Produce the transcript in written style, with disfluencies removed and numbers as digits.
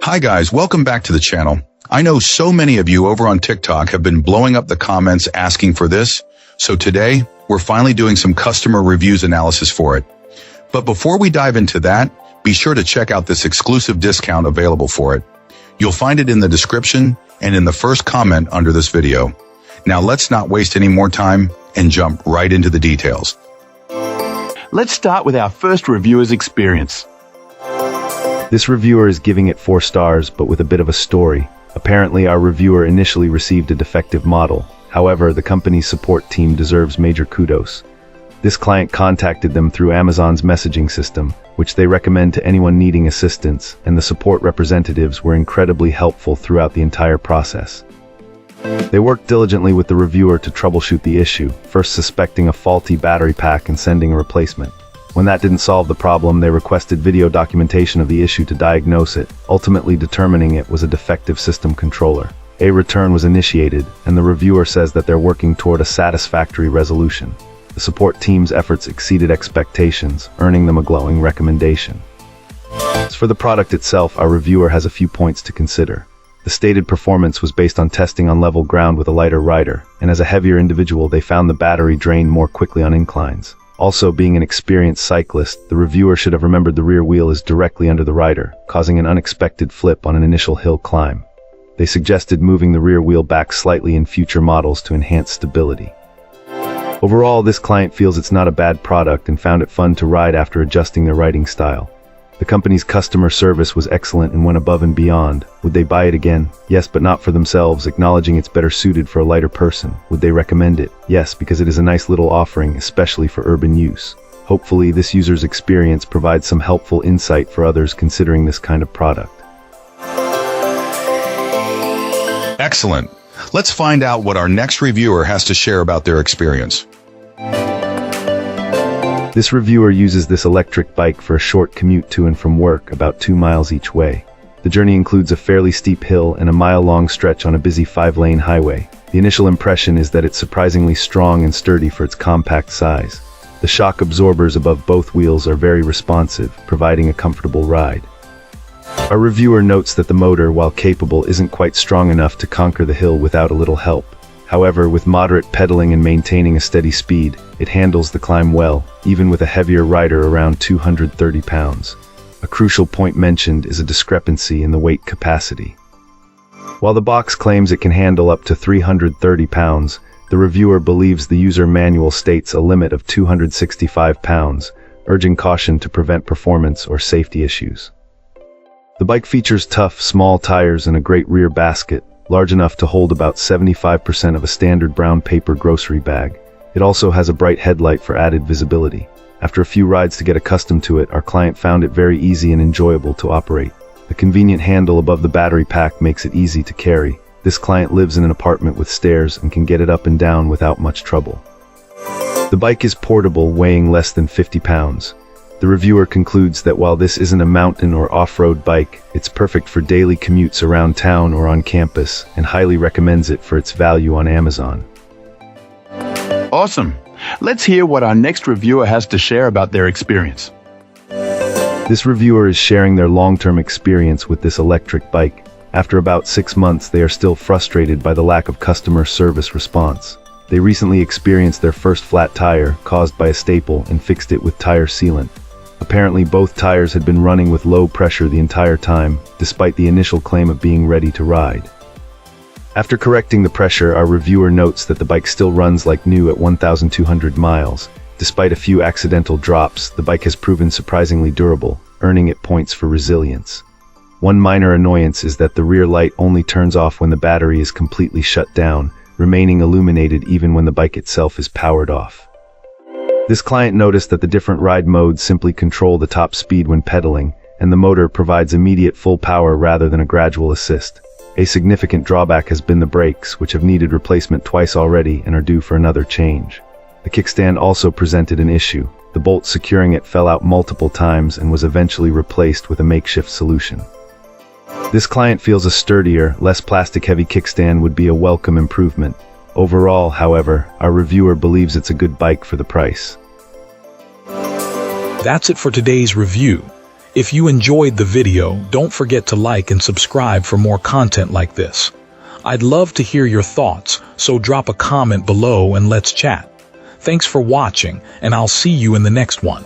Hi guys, welcome back to the channel. I know so many of you over on TikTok have been blowing up the comments asking for this, so today we're finally doing some customer reviews analysis for it. But before we dive into that, be sure to check out this exclusive discount available for it. You'll find it in the description and in the first comment under this video. Now let's not waste any more time and jump right into the details. Let's start with our first reviewer's experience. This reviewer is giving it 4 stars, but with a bit of a story. Apparently, our reviewer initially received a defective model. However, the company's support team deserves major kudos. This client contacted them through Amazon's messaging system, which they recommend to anyone needing assistance, and the support representatives were incredibly helpful throughout the entire process. They worked diligently with the reviewer to troubleshoot the issue, first suspecting a faulty battery pack and sending a replacement. When that didn't solve the problem, they requested video documentation of the issue to diagnose it, ultimately determining it was a defective system controller. A return was initiated, and the reviewer says that they're working toward a satisfactory resolution. The support team's efforts exceeded expectations, earning them a glowing recommendation. As for the product itself, our reviewer has a few points to consider. The stated performance was based on testing on level ground with a lighter rider, and as a heavier individual, they found the battery drain more quickly on inclines. Also, being an experienced cyclist, the reviewer should have remembered the rear wheel is directly under the rider, causing an unexpected flip on an initial hill climb. They suggested moving the rear wheel back slightly in future models to enhance stability. Overall, this client feels it's not a bad product and found it fun to ride after adjusting their riding style. The company's customer service was excellent and went above and beyond. Would they buy it again? Yes, but not for themselves, acknowledging it's better suited for a lighter person. Would they recommend it? Yes, because it is a nice little offering, especially for urban use. Hopefully, this user's experience provides some helpful insight for others considering this kind of product. Excellent. Let's find out what our next reviewer has to share about their experience. This reviewer uses this electric bike for a short commute to and from work, about 2 miles each way. The journey includes a fairly steep hill and a mile-long stretch on a busy 5-lane highway. The initial impression is that it's surprisingly strong and sturdy for its compact size. The shock absorbers above both wheels are very responsive, providing a comfortable ride. Our reviewer notes that the motor, while capable, isn't quite strong enough to conquer the hill without a little help. However, with moderate pedaling and maintaining a steady speed, it handles the climb well, even with a heavier rider around 230 pounds. A crucial point mentioned is a discrepancy in the weight capacity. While the box claims it can handle up to 330 pounds, the reviewer believes the user manual states a limit of 265 pounds, urging caution to prevent performance or safety issues. The bike features tough, small tires and a great rear basket, large enough to hold about 75% of a standard brown paper grocery bag. It also has a bright headlight for added visibility. After a few rides to get accustomed to it, our client found it very easy and enjoyable to operate. The convenient handle above the battery pack makes it easy to carry. This client lives in an apartment with stairs and can get it up and down without much trouble. The bike is portable, weighing less than 50 pounds. The reviewer concludes that while this isn't a mountain or off-road bike, it's perfect for daily commutes around town or on campus, and highly recommends it for its value on Amazon. Awesome. Let's hear what our next reviewer has to share about their experience. This reviewer is sharing their long-term experience with this electric bike. After about 6 months, they are still frustrated by the lack of customer service response. They recently experienced their first flat tire, caused by a staple, and fixed it with tire sealant. Apparently, both tires had been running with low pressure the entire time, despite the initial claim of being ready to ride. After correcting the pressure, our reviewer notes that the bike still runs like new at 1,200 miles. Despite a few accidental drops, the bike has proven surprisingly durable, earning it points for resilience. One minor annoyance is that the rear light only turns off when the battery is completely shut down, remaining illuminated even when the bike itself is powered off. This client noticed that the different ride modes simply control the top speed when pedaling, and the motor provides immediate full power rather than a gradual assist. A significant drawback has been the brakes, which have needed replacement twice already and are due for another change. The kickstand also presented an issue. The bolt securing it fell out multiple times and was eventually replaced with a makeshift solution. This client feels a sturdier, less plastic-heavy kickstand would be a welcome improvement. Overall, however, our reviewer believes it's a good bike for the price. That's it for today's review. If you enjoyed the video, don't forget to like and subscribe for more content like this. I'd love to hear your thoughts, so drop a comment below and let's chat. Thanks for watching, and I'll see you in the next one.